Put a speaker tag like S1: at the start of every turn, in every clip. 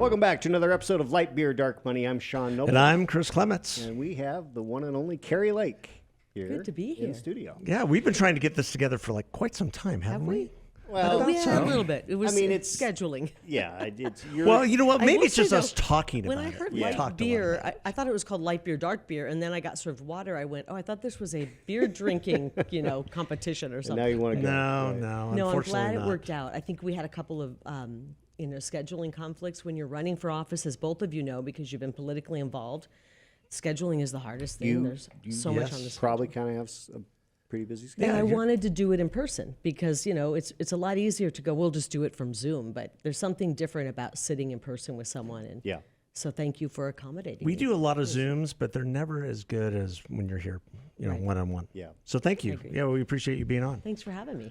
S1: Welcome back to another episode of Light Beer, Dark Money. I'm Sean Noble.
S2: And I'm Chris Clements.
S1: And we have the one and only Kari Lake here.
S3: Good to be here
S1: in the studio.
S2: Yeah, we've been trying to get this together for like quite some time, haven't we?
S1: Well,
S3: a little bit. It was
S1: it's
S3: scheduling.
S1: Yeah,
S2: well, you know what? Maybe
S3: will
S2: it's just
S3: say,
S2: us talking
S3: when
S2: about
S3: I
S2: it.
S3: heard
S2: We
S3: light
S2: talked a lot
S3: beer,
S2: about it.
S3: I thought it was called light beer, dark beer, and then I got served water. I went, oh, I thought this was a beer drinking, competition or something.
S1: now you want to go.
S2: No,
S1: right?
S2: no,
S3: No, I'm
S2: unfortunately
S3: glad
S2: not.
S3: it worked out. I think we had a couple of scheduling conflicts when you're running for office, as both of you know, because you've been politically involved. Scheduling is the hardest thing. There's so much on this.
S1: Probably kind of have a pretty busy schedule.
S3: And I wanted to do it in person because, it's a lot easier to go, we'll just do it from Zoom, but there's something different about sitting in person with someone. And
S1: Yeah.
S3: so thank you for accommodating
S2: We
S3: me.
S2: do a lot of Zooms, but they're never as good as when you're here, one-on-one.
S1: Yeah.
S2: So thank you.
S3: agree.
S2: Yeah, we appreciate you being on.
S3: Thanks for having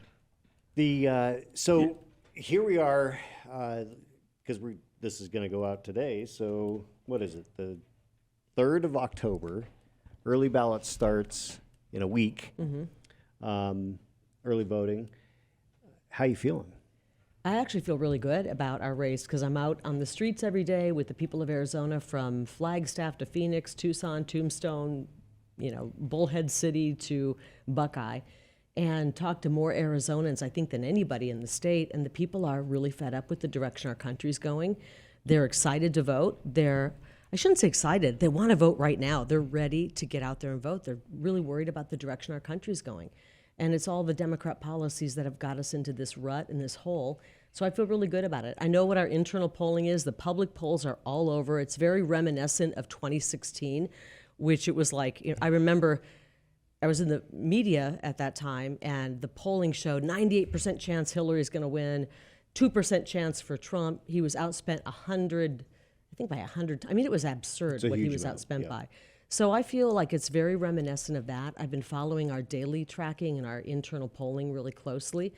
S3: me.
S1: So here we are, because this is going to go out today. So what is it? The 3rd of October. Early ballot starts in a week. Early voting. How you feeling?
S3: I actually feel really good about our race because I'm out on the streets every day with the people of Arizona, from Flagstaff to Phoenix, Tucson, Tombstone, Bullhead City to Buckeye, and talk to more Arizonans, I think, than anybody in the state. And the people are really fed up with the direction our country's going. They're excited to vote. I shouldn't say excited. They want to vote right now. They're ready to get out there and vote. They're really worried about the direction our country's going. And it's all the Democrat policies that have got us into this rut and this hole. So I feel really good about it. I know what our internal polling is. The public polls are all over. It's very reminiscent of 2016, which it was like, I remember I was in the media at that time, and the polling showed 98% chance Hillary's going to win, 2% chance for Trump. He was outspent 100, I think by 100. I mean, it was absurd what he was outspent by. So I feel like it's very reminiscent of that. I've been following our daily tracking and our internal polling really closely,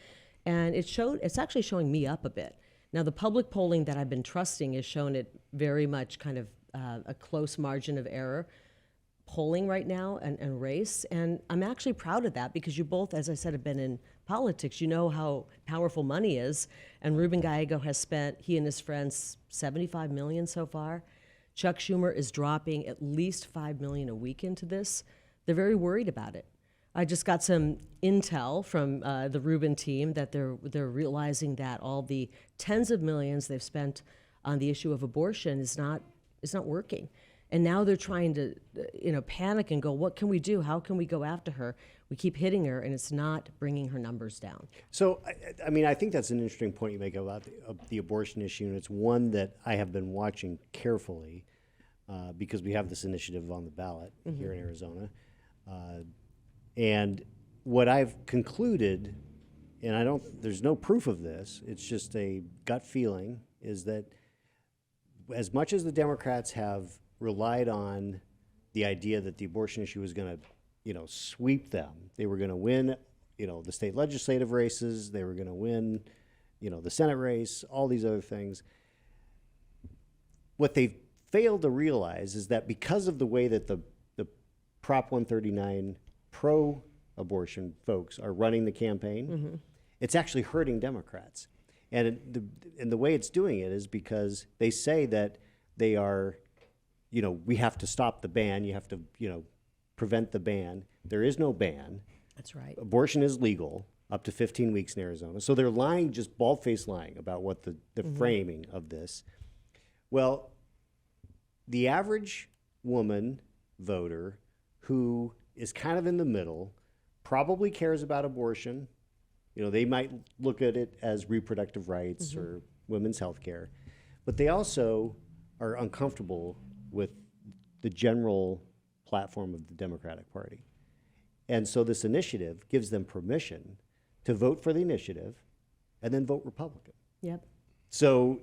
S3: and it's actually showing me up a bit. Now, the public polling that I've been trusting has shown it very much kind of a close margin of error polling right now and race, and I'm actually proud of that because you both, as I said, have been in politics. You know how powerful money is, and Ruben Gallego has spent, he and his friends, $75 million so far. Chuck Schumer is dropping at least $5 million a week into this. They're very worried about it. I just got some intel from the Ruben team that they're realizing that all the tens of millions they've spent on the issue of abortion is not working. And now they're trying to, panic and go, what can we do? How can we go after her? We keep hitting her, and it's not bringing her numbers down.
S1: So, I think that's an interesting point you make about the abortion issue, and it's one that I have been watching carefully because we have this initiative on the ballot here in Arizona. And what I've concluded, and there's no proof of this, it's just a gut feeling, is that as much as the Democrats have relied on the idea that the abortion issue was going to, sweep them. They were going to win, the state legislative races. They were going to win, the Senate race, all these other things. What they failed to realize is that because of the way that the Prop 139 pro-abortion folks are running the campaign, it's actually hurting Democrats. And the way it's doing it is because they say that they are, we have to stop the ban. You have to, prevent the ban. There is no ban.
S3: That's right.
S1: Abortion is legal up to 15 weeks in Arizona. So they're lying, just bald-faced lying about what the framing of this. Well, the average woman voter who is kind of in the middle probably cares about abortion. They might look at it as reproductive rights or women's health care, but they also are uncomfortable with the general platform of the Democratic Party. And so this initiative gives them permission to vote for the initiative and then vote Republican.
S3: Yep.
S1: So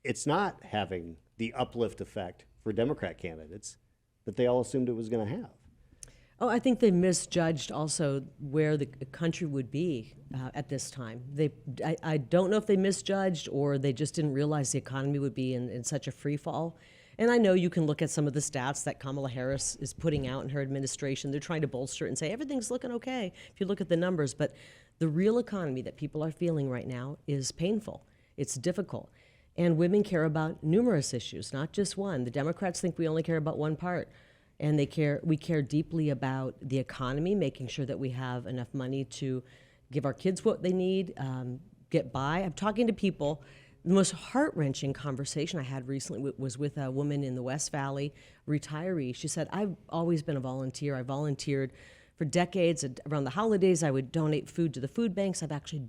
S1: it's not having the uplift effect for Democrat candidates that they all assumed it was going to have.
S3: Oh, I think they misjudged also where the country would be at this time. I don't know if they misjudged or they just didn't realize the economy would be in such a free fall. And I know you can look at some of the stats that Kamala Harris is putting out in her administration. They're trying to bolster it and say everything's looking okay if you look at the numbers. But the real economy that people are feeling right now is painful. It's difficult. And women care about numerous issues, not just one. The Democrats think we only care about one part. And we care deeply about the economy, making sure that we have enough money to give our kids what they need, get by. I'm talking to people. The most heart-wrenching conversation I had recently was with a woman in the West Valley, retiree. She said, I've always been a volunteer. I volunteered for decades. Around the holidays, I would donate food to the food banks. I've actually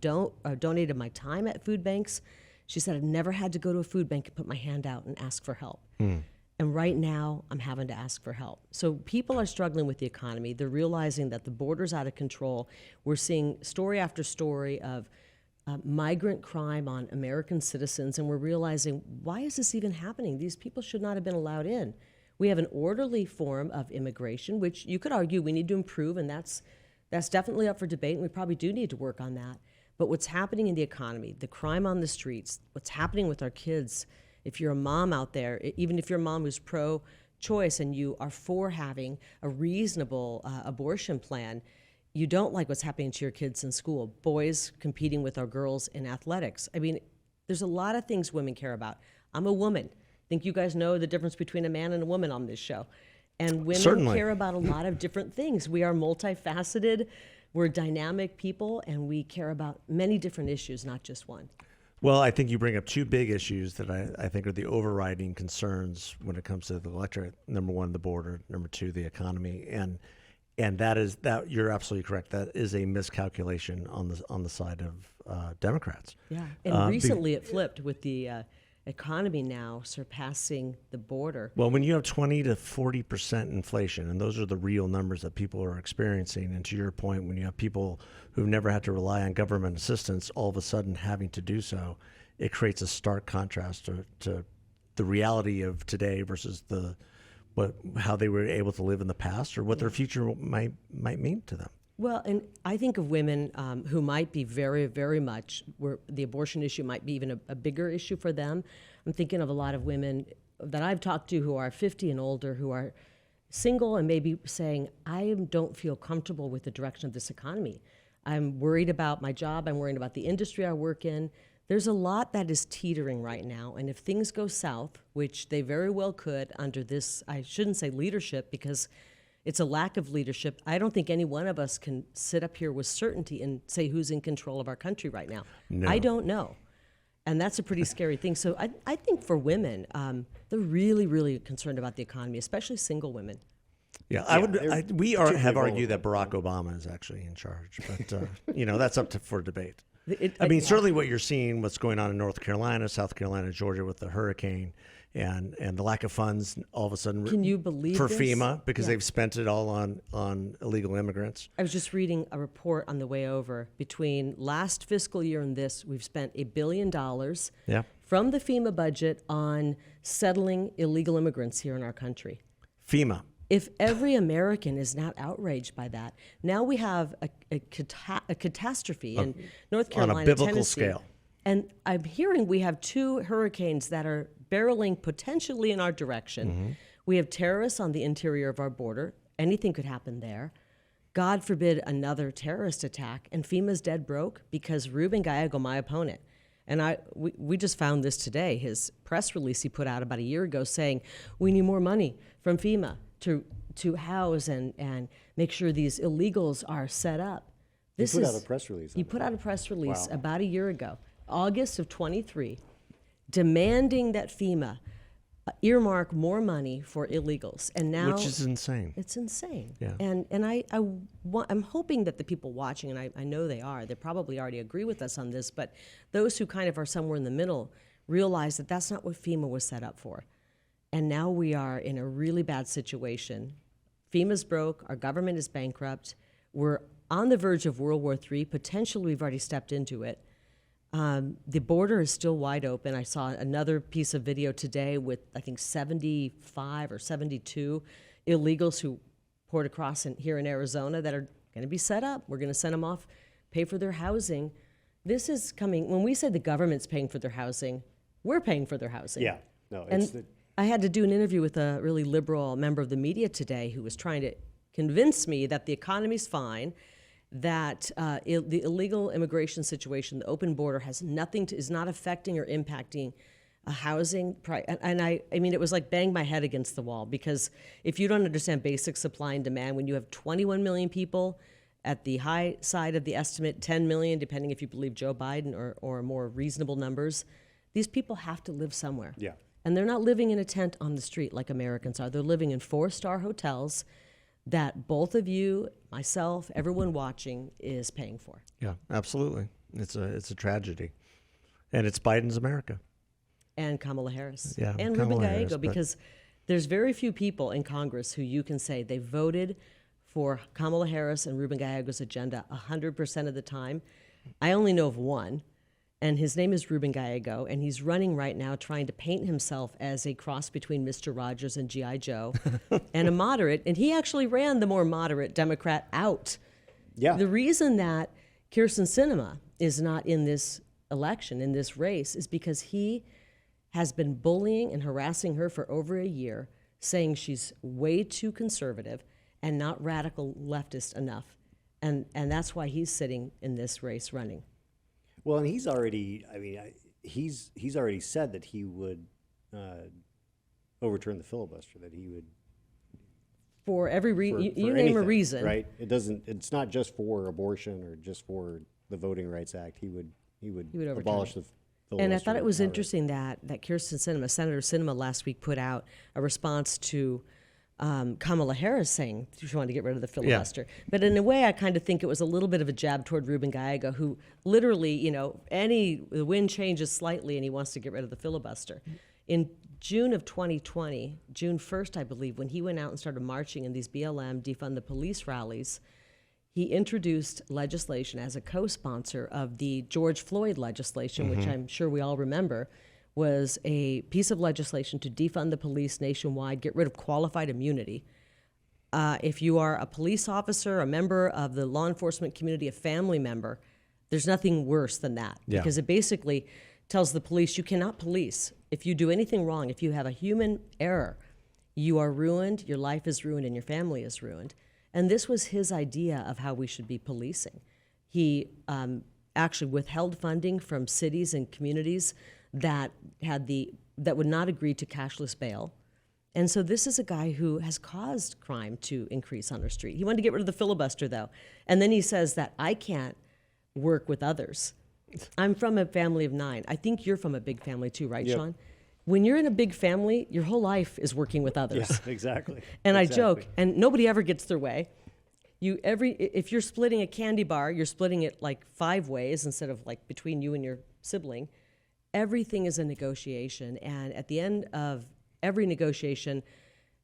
S3: donated my time at food banks. She said, I've never had to go to a food bank and put my hand out and ask for help. And right now, I'm having to ask for help. So people are struggling with the economy. They're realizing that the border's out of control. We're seeing story after story of migrant crime on American citizens, and we're realizing, why is this even happening? These people should not have been allowed in. We have an orderly form of immigration, which you could argue we need to improve, and that's definitely up for debate, and we probably do need to work on that. But what's happening in the economy, the crime on the streets, what's happening with our kids, if you're a mom out there, even if you're a mom who's pro-choice and you are for having a reasonable abortion plan, you don't like what's happening to your kids in school. Boys competing with our girls in athletics. I mean, there's a lot of things women care about. I'm a woman. I think you guys know the difference between a man and a woman on this show. And women
S2: Certainly.
S3: care about a lot of different things. We are multifaceted, we're dynamic people, and we care about many different issues, not just one.
S2: Well, I think you bring up two big issues that I think are the overriding concerns when it comes to the electorate. Number one, the border. Number two, the economy. And that is that you're absolutely correct. That is a miscalculation on the side of Democrats.
S3: Yeah, and recently it flipped with the economy now surpassing the border.
S2: Well, when you have 20 to 40% inflation, and those are the real numbers that people are experiencing, and to your point, when you have people who've never had to rely on government assistance all of a sudden having to do so, it creates a stark contrast to the reality of today versus how they were able to live in the past, or what their future might mean to them.
S3: Well, and I think of women who might be very, very much, where the abortion issue might be even a bigger issue for them. I'm thinking of a lot of women that I've talked to who are 50 and older, who are single and maybe saying, I don't feel comfortable with the direction of this economy. I'm worried about my job. I'm worried about the industry I work in. There's a lot that is teetering right now. And if things go south, which they very well could under this, I shouldn't say leadership, because it's a lack of leadership. I don't think any one of us can sit up here with certainty and say who's in control of our country right now.
S2: No.
S3: I don't know. And that's a pretty scary thing. So I think for women, they're really, really concerned about the economy, especially single women.
S2: Yeah, we have argued that Barack Obama is actually in charge, but that's up for debate. Certainly what you're seeing, what's going on in North Carolina, South Carolina, Georgia with the hurricane, and the lack of funds all of a sudden.
S3: Can you believe
S2: for
S3: this?
S2: FEMA, because they've spent it all on illegal immigrants.
S3: I was just reading a report on the way over. Between last fiscal year and this, we've spent $1 billion from the FEMA budget on settling illegal immigrants here in our country.
S2: FEMA.
S3: If every American is not outraged by that, now we have a catastrophe in North Carolina,
S2: on a biblical
S3: Tennessee.
S2: scale.
S3: And I'm hearing we have 2 hurricanes that are barreling potentially in our direction.
S2: Mm-hmm.
S3: We have terrorists on the interior of our border. Anything could happen there. God forbid another terrorist attack, and FEMA's dead broke because Ruben Gallego, my opponent, and we just found this today, his press release he put out about a year ago saying, we need more money from FEMA to house and make sure these illegals are set up.
S1: He put out a press release.
S3: He put out a press release
S1: Wow.
S3: about a year ago, August of 23, demanding that FEMA earmark more money for illegals. And now,
S2: Which is insane.
S3: It's insane.
S2: Yeah.
S3: And I'm hoping that the people watching, and I know they probably already agree with us on this, but those who kind of are somewhere in the middle realize that that's not what FEMA was set up for. And now we are in a really bad situation. FEMA's broke, our government is bankrupt, we're on the verge of World War III, potentially we've already stepped into it. The border is still wide open. I saw another piece of video today with, I think, 75 or 72 illegals who poured across here in Arizona that are going to be set up. We're going to send them off, pay for their housing. This is coming, when we say the government's paying for their housing, we're paying for their housing.
S1: Yeah, no,
S3: And
S1: it's
S3: I had to do an interview with a really liberal member of the media today who was trying to convince me that the economy's fine, that the illegal immigration situation, the open border, is not affecting or impacting a housing price. And I mean, it was like bang my head against the wall, because if you don't understand basic supply and demand, when you have 21 million people, at the high side of the estimate, 10 million, depending if you believe Joe Biden or more reasonable numbers, these people have to live somewhere.
S1: Yeah.
S3: And they're not living in a tent on the street like Americans are. They're living in 4-star hotels that both of you, myself, everyone watching is paying for.
S2: Yeah, absolutely. It's a tragedy, and it's Biden's America.
S3: And Kamala Harris.
S2: Yeah,
S3: And
S2: Kamala
S3: Ruben
S2: Harris,
S3: Gallego,
S2: but-
S3: because there's very few people in Congress who you can say they voted for Kamala Harris and Ruben Gallego's agenda 100% of the time. I only know of one, and his name is Ruben Gallego, and he's running right now trying to paint himself as a cross between Mr. Rogers and G.I. Joe and a moderate, and he actually ran the more moderate Democrat out.
S1: Yeah.
S3: The reason that Kyrsten Sinema is not in this election, in this race, is because he has been bullying and harassing her for over a year, saying she's way too conservative and not radical leftist enough. And that's why he's sitting in this race running.
S1: Well, and he's already, he's already said that he would overturn the filibuster, that he would.
S3: For every
S1: For
S3: you name
S1: anything,
S3: a reason.
S1: right? It's not just for abortion or just for the Voting Rights Act. He would
S3: overturn
S1: abolish
S3: it.
S1: the filibuster.
S3: And I thought it was
S1: outright.
S3: interesting that Kyrsten Sinema, Senator Sinema last week put out a response to Kamala Harris saying she wanted to get rid of the filibuster. But in a way, I kind of think it was a little bit of a jab toward Ruben Gallego, who literally, the wind changes slightly and he wants to get rid of the filibuster. In June of 2020, June 1st, I believe, when he went out and started marching in these BLM defund the police rallies, he introduced legislation as a co-sponsor of the George Floyd legislation, which I'm sure we all remember, was a piece of legislation to defund the police nationwide, get rid of qualified immunity. If you are a police officer, a member of the law enforcement community, a family member, there's nothing worse than that.
S2: Yeah.
S3: Because it basically tells the police you cannot police. If you do anything wrong, if you have a human error, you are ruined, your life is ruined, and your family is ruined. And this was his idea of how we should be policing. He actually withheld funding from cities and communities that would not agree to cashless bail. And so this is a guy who has caused crime to increase on our street. He wanted to get rid of the filibuster, though. And then he says that I can't work with others. I'm from a family of 9. I think you're from a big family too, right,
S1: Yep.
S3: Sean? When you're in a big family, your whole life is working with others.
S1: Yeah, exactly.
S3: And
S1: Exactly.
S3: I joke, and nobody ever gets their way. If you're splitting a candy bar, you're splitting it like 5 ways instead of like between you and your sibling. Everything is a negotiation, and at the end of every negotiation,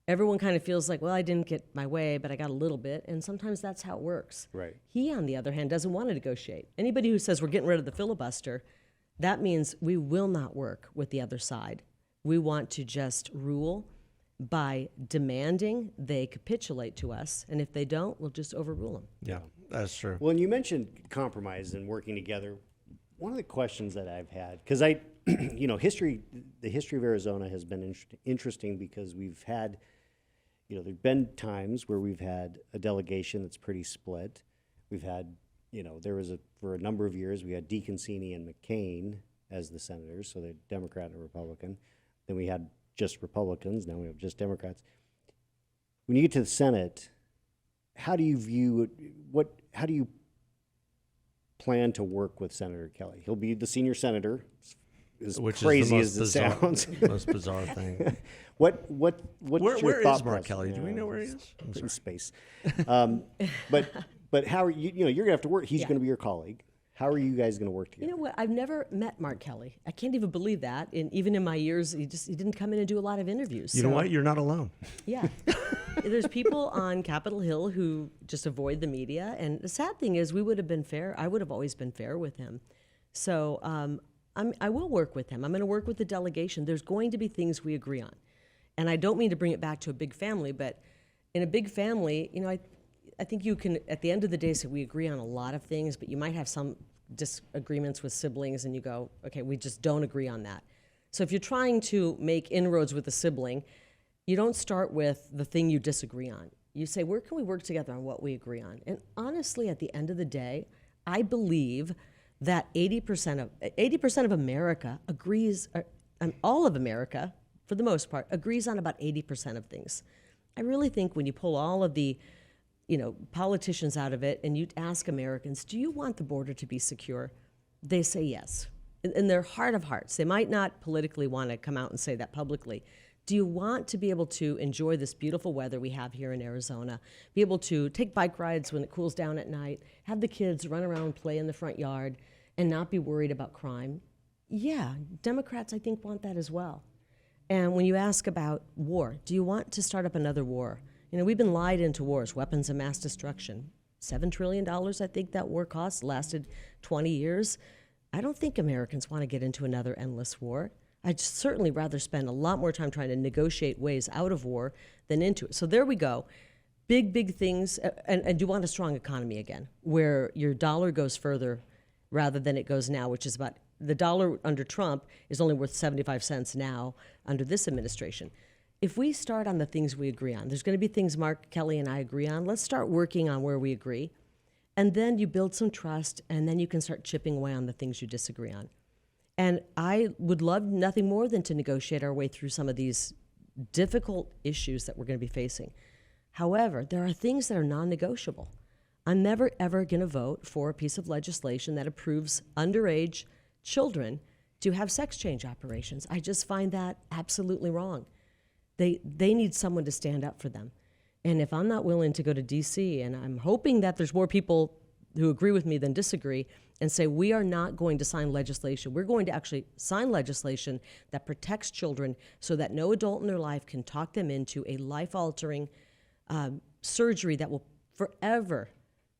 S3: everyone kind of feels like, well, I didn't get my way, but I got a little bit, and sometimes that's how it works.
S1: Right.
S3: He, on the other hand, doesn't want to negotiate. Anybody who says we're getting rid of the filibuster, that means we will not work with the other side. We want to just rule by demanding they capitulate to us, and if they don't, we'll just overrule them.
S2: Yeah, that's true.
S1: Well, and you mentioned compromise and working together. One of the questions that I've had, because the history of Arizona has been interesting because we've had, there've been times where we've had a delegation that's pretty split. We've had, for a number of years, we had DeConcini and McCain as the senators, so they're Democrat and Republican. Then we had just Republicans, now we have just Democrats. When you get to the Senate, how do you view how do you plan to work with Senator Kelly? He'll be the senior senator, as
S2: Which
S1: crazy
S2: is
S1: as it sounds.
S2: most bizarre thing.
S1: What's
S2: Where
S1: your thought
S2: is Mark
S1: process?
S2: Kelly? Do we know where he is? I'm
S1: In
S2: sorry.
S1: space. But how are you're gonna have to work. He's
S3: Yeah.
S1: gonna be your colleague. How are you guys gonna work
S3: You
S1: together?
S3: know what? I've never met Mark Kelly. I can't even believe that. And even in my years, he didn't come in and do a lot of interviews.
S2: You know
S3: So,
S2: what? You're not alone.
S3: Yeah. There's people on Capitol Hill who just avoid the media. And the sad thing is, we would have been fair. I would have always been fair with him. So I will work with him. I'm going to work with the delegation. There's going to be things we agree on. And I don't mean to bring it back to a big family, but in a big family, I think you can, at the end of the day, say we agree on a lot of things, but you might have some disagreements with siblings and you go, okay, we just don't agree on that. So if you're trying to make inroads with a sibling, you don't start with the thing you disagree on. You say, where can we work together on what we agree on? And honestly, at the end of the day, I believe that 80% of America agrees, all of America, for the most part, agrees on about 80% of things. I really think when you pull all of the politicians out of it and you ask Americans, do you want the border to be secure? They say yes. In their heart of hearts. They might not politically want to come out and say that publicly. Do you want to be able to enjoy this beautiful weather we have here in Arizona, be able to take bike rides when it cools down at night, have the kids run around and play in the front yard, and not be worried about crime? Yeah, Democrats, I think, want that as well. And when you ask about war, do you want to start up another war? We've been lied into wars, weapons of mass destruction. $7 trillion, I think that war cost, lasted 20 years. I don't think Americans want to get into another endless war. I'd certainly rather spend a lot more time trying to negotiate ways out of war than into it. So there we go. Big things. And you want a strong economy again, where your dollar goes further rather than it goes now, which is about the dollar under Trump is only worth 75 cents now under this administration. If we start on the things we agree on, there's going to be things Mark Kelly and I agree on. Let's start working on where we agree. And then you build some trust, and then you can start chipping away on the things you disagree on. And I would love nothing more than to negotiate our way through some of these difficult issues that we're going to be facing. However, there are things that are non-negotiable. I'm never, ever going to vote for a piece of legislation that approves underage children to have sex change operations. I just find that absolutely wrong. They need someone to stand up for them. And if I'm not willing to go to D.C., and I'm hoping that there's more people who agree with me than disagree, and say we are not going to sign legislation. We're going to actually sign legislation that protects children so that no adult in their life can talk them into a life-altering surgery that will forever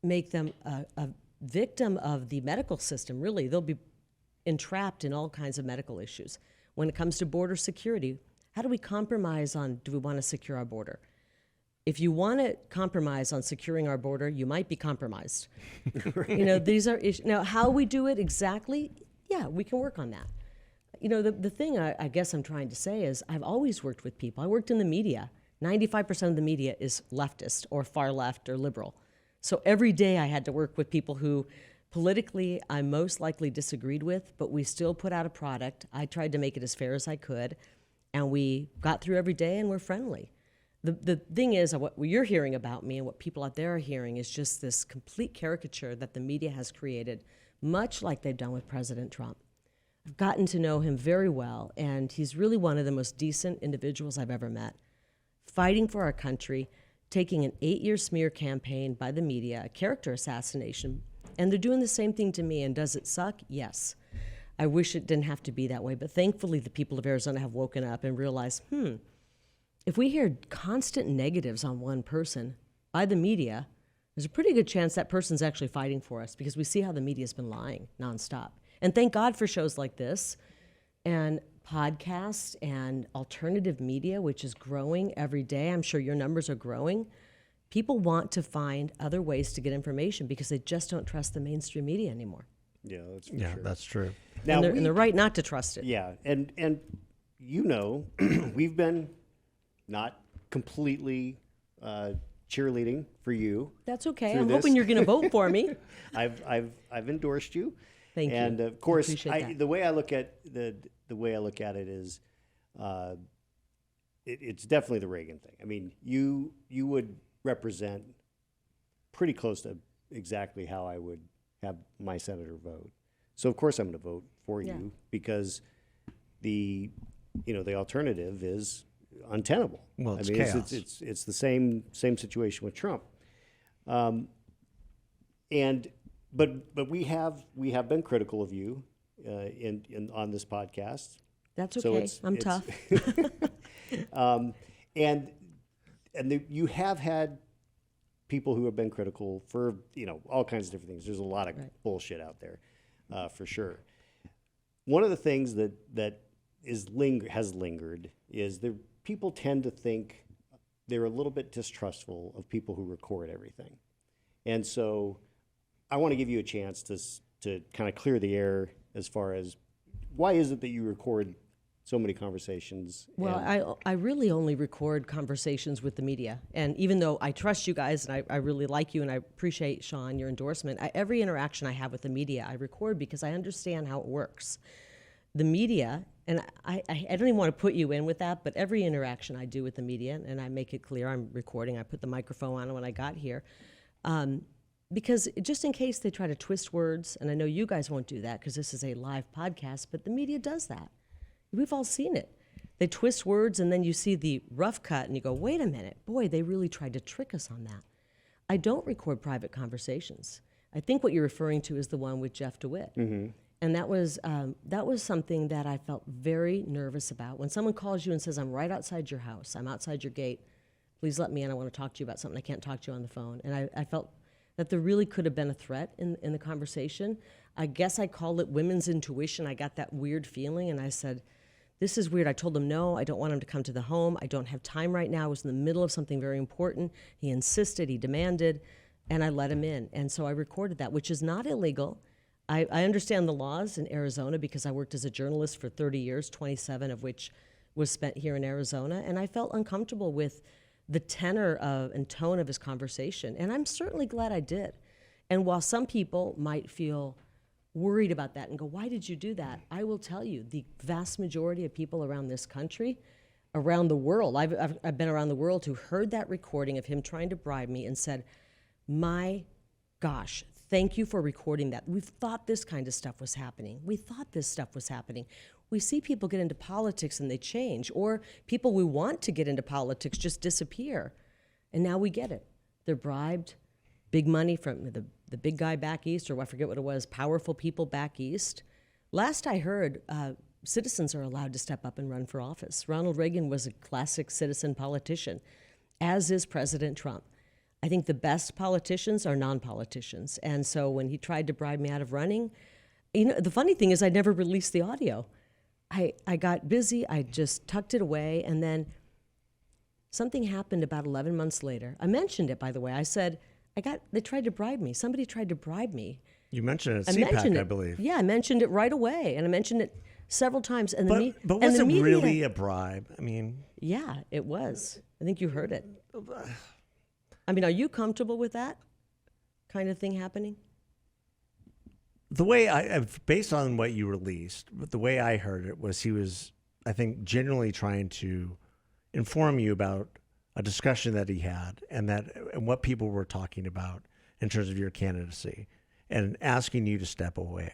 S3: make them a victim of the medical system. Really, they'll be entrapped in all kinds of medical issues. When it comes to border security, how do we compromise on, do we want to secure our border? If you want to compromise on securing our border, you might be compromised. Right. These are issues. Now, how we do it exactly, yeah, we can work on that. The thing I guess I'm trying to say is I've always worked with people. I worked in the media. 95% of the media is leftist or far left or liberal. So every day I had to work with people who politically I most likely disagreed with, but we still put out a product. I tried to make it as fair as I could, and we got through every day and we're friendly. The thing is, what you're hearing about me and what people out there are hearing is just this complete caricature that the media has created, much like they've done with President Trump. I've gotten to know him very well, and he's really one of the most decent individuals I've ever met. Fighting for our country, taking an 8-year smear campaign by the media, a character assassination, and they're doing the same thing to me. And does it suck? Yes. I wish it didn't have to be that way, but thankfully the people of Arizona have woken up and realized, if we hear constant negatives on one person by the media, there's a pretty good chance that person's actually fighting for us, because we see how the media's been lying nonstop. And thank God for shows like this and podcasts and alternative media, which is growing every day. I'm sure your numbers are growing. People want to find other ways to get information because they just don't trust the mainstream media anymore.
S1: Yeah, that's for sure.
S2: That's true.
S1: Now,
S3: and they're right not to trust it.
S1: Yeah, and we've been not completely cheerleading for you.
S3: That's okay.
S1: through
S3: I'm
S1: this.
S3: hoping you're going to vote for me.
S1: I've endorsed you.
S3: Thank you.
S1: And of course,
S3: Appreciate that.
S1: the way I look at it is, it's definitely the Reagan thing. I mean, you would represent pretty close to exactly how I would have my senator vote. So of course I'm going to vote for you, because the alternative is untenable.
S2: Well, it's
S1: I mean,
S2: chaos.
S1: it's the same situation with Trump. But we have been critical of you on this podcast.
S3: That's
S1: So
S3: okay. I'm tough.
S1: You have had people who have been critical for all kinds of different things. There's a lot of bullshit out there, for sure. One of the things that has lingered is that people tend to think they're a little bit distrustful of people who record everything, and so I want to give you a chance to kind of clear the air as far as why is it that you record so many conversations?
S3: Well, I really only record conversations with the media. And even though I trust you guys and I really like you and I appreciate, Sean, your endorsement, every interaction I have with the media I record because I understand how it works. The media and I don't even want to put you in with that, but every interaction I do with the media, and I make it clear I'm recording, I put the microphone on when I got here, because just in case they try to twist words, and I know you guys won't do that because this is a live podcast, but the media does that. We've all seen it. They twist words, and then you see the rough cut, and you go, wait a minute, boy, they really tried to trick us on that. I don't record private conversations. I think what you're referring to is the one with Jeff DeWit. Mm-hmm. And that was something that I felt very nervous about. When someone calls you and says, I'm right outside your house, I'm outside your gate, please let me in, I want to talk to you about something, I can't talk to you on the phone. And I felt that there really could have been a threat in the conversation. I guess I called it women's intuition. I got that weird feeling, and I said, this is weird. I told him, no, I don't want him to come to the home. I don't have time right now. I was in the middle of something very important. He insisted, he demanded, and I let him in. And so I recorded that, which is not illegal. I understand the laws in Arizona because I worked as a journalist for 30 years, 27 of which was spent here in Arizona, and I felt uncomfortable with the tenor and tone of his conversation, and I'm certainly glad I did. And while some people might feel worried about that and go, why did you do that? I will tell you, the vast majority of people around this country, around the world, I've been around the world, who heard that recording of him trying to bribe me and said, my gosh, thank you for recording that. We thought this kind of stuff was happening. We thought this stuff was happening. We see people get into politics and they change, or people we want to get into politics just disappear. And now we get it. They're bribed, big money from the big guy back east, or I forget what it was, powerful people back east. Last I heard, citizens are allowed to step up and run for office. Ronald Reagan was a classic citizen politician, as is President Trump. I think the best politicians are non-politicians. And so when he tried to bribe me out of running, the funny thing is I never released the audio. I got busy, I just tucked it away, and then something happened about 11 months later. I mentioned it, by the way. I said, they tried to bribe me. Somebody tried to bribe me.
S2: You mentioned it at CPAC, I believe.
S3: Yeah, I mentioned it right away, and I mentioned it several times. And
S2: but was it really a bribe? I mean...
S3: Yeah, it was. I think you heard it. I mean, are you comfortable with that kind of thing happening?
S2: The way based on what you released, but the way I heard it was he was, I think, genuinely trying to inform you about a discussion that he had and what people were talking about in terms of your candidacy and asking you to step away.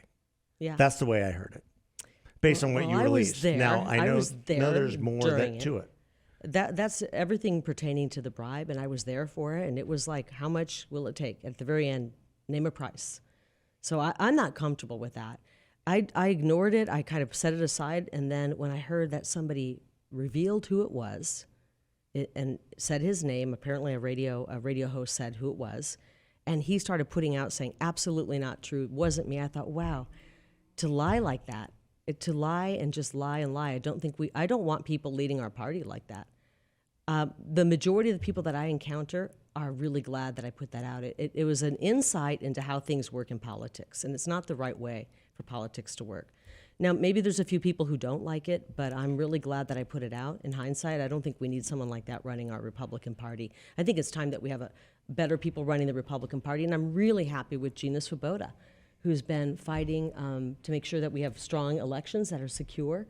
S3: Yeah.
S2: That's the way I heard it. Based on what you released. Now, I know there's more to it.
S3: That's everything pertaining to the bribe, and I was there for it, and it was like, how much will it take? At the very end, name a price. So I'm not comfortable with that. I ignored it. I kind of set it aside, and then when I heard that somebody revealed who it was and said his name, apparently a radio host said who it was, and he started putting out saying, absolutely not true, it wasn't me. I thought, wow, to lie like that, to lie and just lie and lie, I don't want people leading our party like that. The majority of the people that I encounter are really glad that I put that out. It was an insight into how things work in politics, and it's not the right way for politics to work. Now, maybe there's a few people who don't like it, but I'm really glad that I put it out. In hindsight, I don't think we need someone like that running our Republican Party. I think it's time that we have better people running the Republican Party, and I'm really happy with Gina Swoboda, who's been fighting to make sure that we have strong elections that are secure.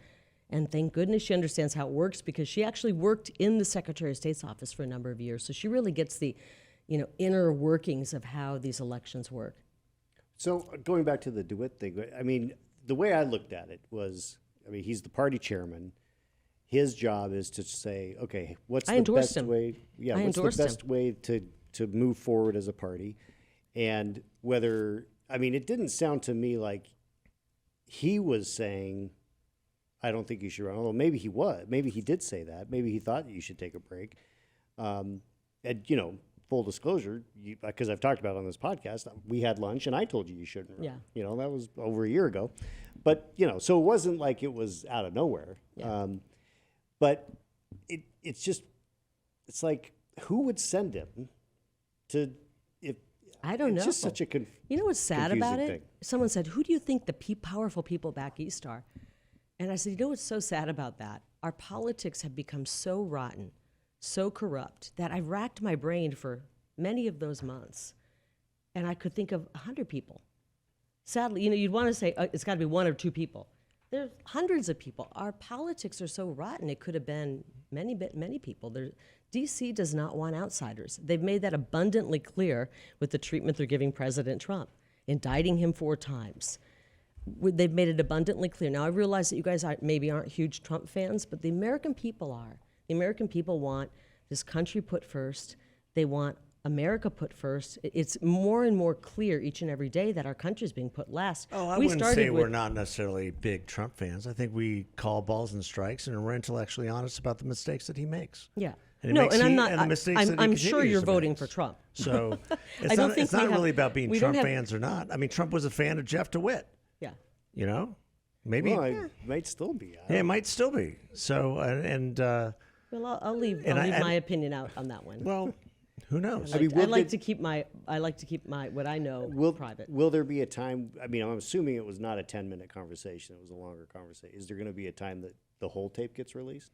S3: And thank goodness she understands how it works, because she actually worked in the Secretary of State's office for a number of years. So she really gets the inner workings of how these elections work.
S1: So going back to the DeWit thing, I mean, the way I looked at it was, he's the party chairman. His job is to say, okay, what's the best way? Yeah, what's the best way to move forward as a party? And whether, it didn't sound to me like he was saying, I don't think you should run. Although maybe he was. Maybe he did say that. Maybe he thought you should take a break. And, full disclosure, because I've talked about it on this podcast, we had lunch and I told you shouldn't run.
S3: Yeah.
S1: That was over a year ago. But, so it wasn't like it was out of nowhere.
S3: Yeah.
S1: But it's like, who would send him to,
S3: I don't know.
S1: It's just such a
S3: You know what's sad about it?
S1: thing.
S3: Someone said, who do you think the powerful people back east are? And I said, you know what's so sad about that? Our politics have become so rotten, so corrupt, that I racked my brain for many of those months, and I could think of 100 people. Sadly, you'd want to say it's got to be one or two people. There's hundreds of people. Our politics are so rotten. It could have been many people. D.C. does not want outsiders. They've made that abundantly clear with the treatment they're giving President Trump, indicting him 4 times. They've made it abundantly clear. Now, I realize that you guys maybe aren't huge Trump fans, but the American people are. The American people want this country put first. They want America put first. It's more and more clear each and every day that our country is being put last.
S2: Oh, I wouldn't say we're not necessarily big Trump fans. I think we call balls and strikes, and we're intellectually honest about the mistakes that he makes.
S3: Yeah.
S2: And
S3: I'm not.
S2: I'm
S3: sure you're voting for Trump.
S2: So it's not really about being Trump fans or not. I mean, Trump was a fan of Jeff DeWit.
S3: Yeah.
S2: You know, maybe.
S1: Well, it might still be.
S2: Yeah, it might still be. So
S3: Well, I'll leave my opinion out on that one.
S2: Well, who knows?
S3: I like to keep my what I know private.
S1: Will there be a time? I mean, I'm assuming it was not a 10-minute conversation. It was a longer conversation. Is there going to be a time that the whole tape gets released?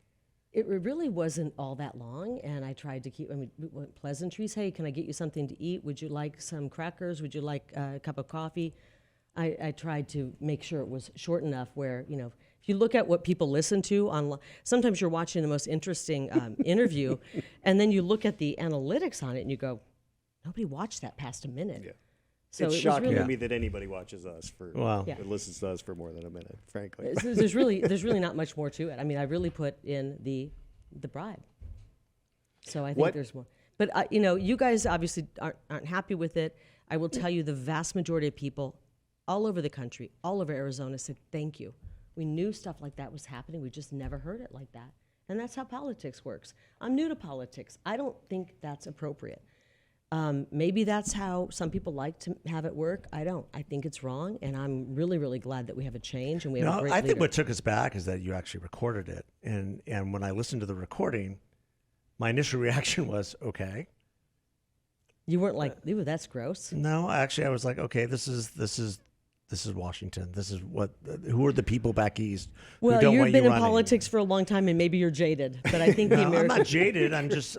S3: It really wasn't all that long, and I tried to keep. I mean, pleasantries. Hey, can I get you something to eat? Would you like some crackers? Would you like a cup of coffee? I tried to make sure it was short enough where, you know, if you look at what people listen to online, sometimes you're watching the most interesting interview, and then you look at the analytics on it and you go, nobody watched that past a minute.
S1: Yeah.
S3: So
S1: it's
S3: it
S1: shocking
S3: was really,
S1: to me that anybody watches us listens to us for more than a minute, frankly.
S3: There's really not much more to it. I mean, I really put in the bribe. So I think there's more. But, you know, you guys obviously aren't happy with it. I will tell you the vast majority of people all over the country, all over Arizona said, thank you. We knew stuff like that was happening. We just never heard it like that. And that's how politics works. I'm new to politics. I don't think that's appropriate. Maybe that's how some people like to have it work. I don't. I think it's wrong, and I'm really, really glad that we have a change and we have a great
S2: I think
S3: leader.
S2: what took us back is that you actually recorded it. And when I listened to the recording, my initial reaction was, okay.
S3: You weren't like, ooh, that's gross.
S2: No, actually, I was like, okay, this is Washington. This is who are the people back east who
S3: Well,
S2: don't
S3: you've
S2: want
S3: been
S2: you
S3: in
S2: running?
S3: politics for a long time, and maybe you're jaded. But I think the
S2: No,
S3: American
S2: I'm not jaded. I'm just,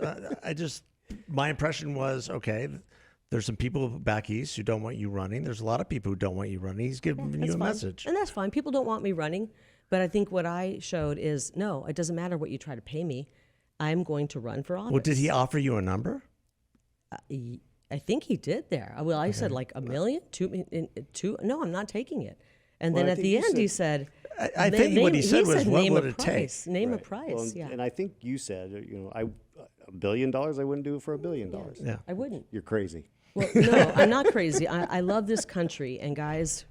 S2: my impression was, okay, there's some people back east who don't want you running. There's a lot of people who don't want you running. He's giving you a message.
S3: And that's fine. People don't want me running. But I think what I showed is, no, it doesn't matter what you try to pay me. I'm going to run for office.
S2: Well, did he offer you a number?
S3: I think he did there. Well, I said like $1 million, two. No, I'm not taking it. And then at the end, he said,
S2: I think what he said was, what would it take?
S3: Name a price.
S1: Well,
S3: yeah.
S2: Mm-hmm.
S1: And I think you said, $1 billion, I wouldn't do it for $1 billion.
S2: Yeah.
S3: I wouldn't.
S1: You're crazy.
S3: Well, no, I'm not crazy. I love this country. And guys,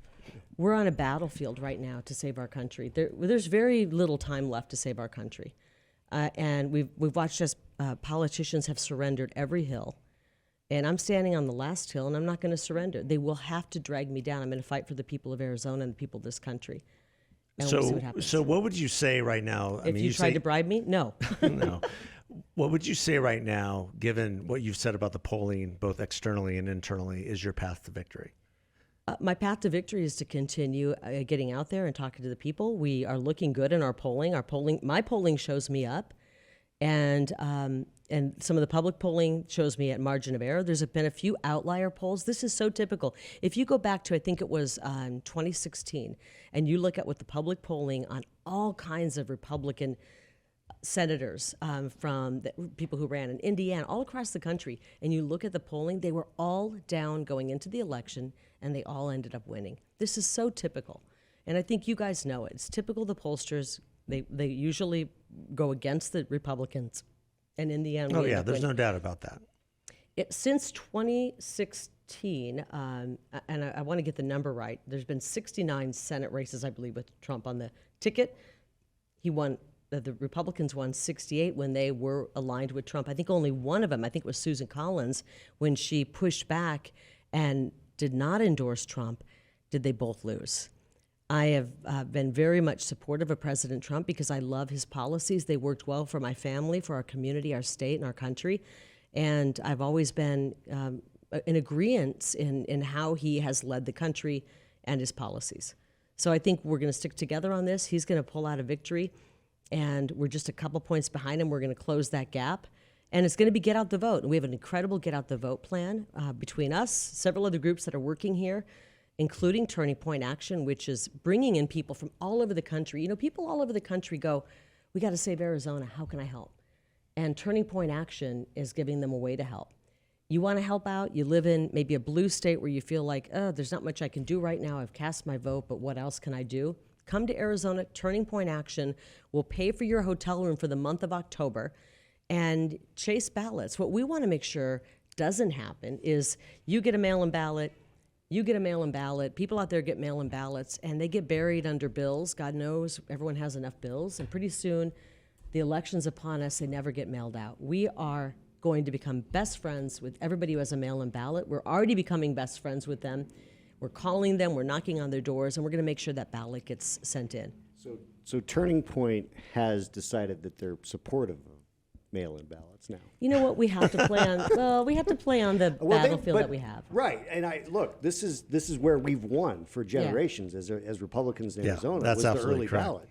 S3: we're on a battlefield right now to save our country. There's very little time left to save our country. And we've watched as politicians have surrendered every hill. And I'm standing on the last hill, and I'm not going to surrender. They will have to drag me down. I'm going to fight for the people of Arizona and the people of this country. And we'll see what happens.
S2: So what would you say right now?
S3: If you tried to bribe me? No.
S2: No. What would you say right now, given what you've said about the polling, both externally and internally, is your path to victory?
S3: My path to victory is to continue getting out there and talking to the people. We are looking good in our polling. My polling shows me up, and some of the public polling shows me at margin of error. There's been a few outlier polls. This is so typical. If you go back to, I think it was 2016, and you look at what the public polling on all kinds of Republican senators from the people who ran in Indiana, all across the country, and you look at the polling, they were all down going into the election, and they all ended up winning. This is so typical. And I think you guys know it. It's typical the pollsters, they usually go against the Republicans. And in the end,
S2: there's no doubt about that.
S3: Since 2016, and I want to get the number right, there's been 69 Senate races, I believe, with Trump on the ticket. He won, the Republicans won 68 when they were aligned with Trump. I think only one of them, I think it was Susan Collins, when she pushed back and did not endorse Trump, did they both lose. I have been very much supportive of President Trump because I love his policies. They worked well for my family, for our community, our state, and our country. And I've always been in agreement in how he has led the country and his policies. So I think we're going to stick together on this. He's going to pull out a victory, and we're just a couple points behind him. We're going to close that gap. And it's going to be get out the vote. And we have an incredible get out the vote plan between us, several other groups that are working here. including Turning Point Action, which is bringing in people from all over the country. You know, people all over the country go, we got to save Arizona. How can I help? And Turning Point Action is giving them a way to help. You want to help out? You live in maybe a blue state where you feel like, oh, there's not much I can do right now. I've cast my vote, but what else can I do? Come to Arizona. Turning Point Action will pay for your hotel room for the month of October and chase ballots. What we want to make sure doesn't happen is you get a mail-in ballot, you get a mail-in ballot, people out there get mail-in ballots, and they get buried under bills. God knows everyone has enough bills, and pretty soon the election's upon us, they never get mailed out. We are going to become best friends with everybody who has a mail-in ballot. We're already becoming best friends with them. We're calling them, we're knocking on their doors, and we're going to make sure that ballot gets sent in.
S1: So Turning Point has decided that they're supportive of mail-in ballots now.
S3: You know what? We have to play on. Well, we have to play on the battlefield that we have.
S1: Right, and this is where we've won for generations as Republicans in Arizona.
S2: That's
S1: was the
S2: absolutely
S1: early
S2: correct.
S1: ballot.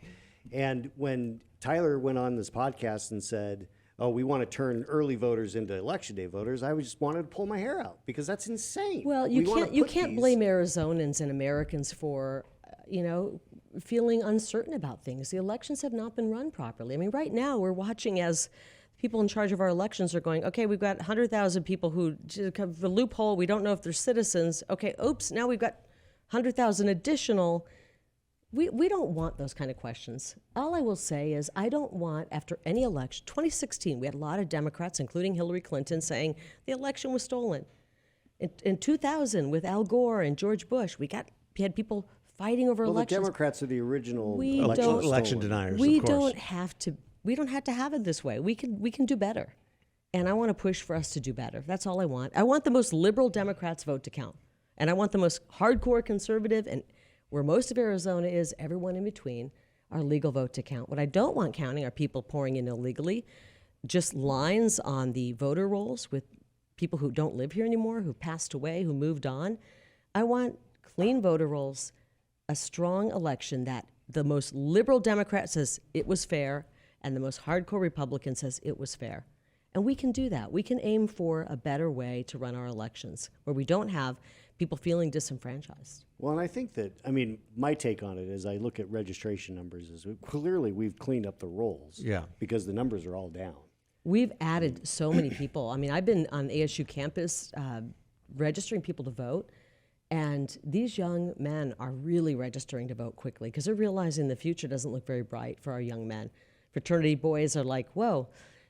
S1: And when Tyler went on this podcast and said, "Oh, we want to turn early voters into election day voters," I just wanted to pull my hair out because that's insane.
S3: Well, you can't blame Arizonans and Americans for feeling uncertain about things. The elections have not been run properly. I mean, right now we're watching as people in charge of our elections are going, okay, we've got 100,000 people who the loophole. We don't know if they're citizens. Okay, oops, now we've got 100,000 additional. We don't want those kind of questions. All I will say is I don't want, after any election, 2016, we had a lot of Democrats, including Hillary Clinton, saying the election was stolen. In 2000, with Al Gore and George Bush, we had people fighting over elections.
S1: The Democrats are the original
S2: election deniers.
S3: We
S2: of course.
S3: don't have to. We don't have to have it this way. We can do better, and I want to push for us to do better. That's all I want. I want the most liberal Democrats' vote to count, and I want the most hardcore conservative and where most of Arizona is, everyone in between, our legal vote to count. What I don't want counting are people pouring in illegally, just lines on the voter rolls with people who don't live here anymore, who passed away, who moved on. I want clean voter rolls, a strong election that the most liberal Democrat says it was fair, and the most hardcore Republican says it was fair. And we can do that. We can aim for a better way to run our elections where we don't have people feeling disenfranchised.
S1: Well, and I think that, my take on it is I look at registration numbers is clearly we've cleaned up the rolls.
S2: Yeah.
S1: Because the numbers are all down.
S3: We've added so many people. I've been on ASU campus registering people to vote, and these young men are really registering to vote quickly because they're realizing the future doesn't look very bright for our young men. Fraternity boys are like, whoa,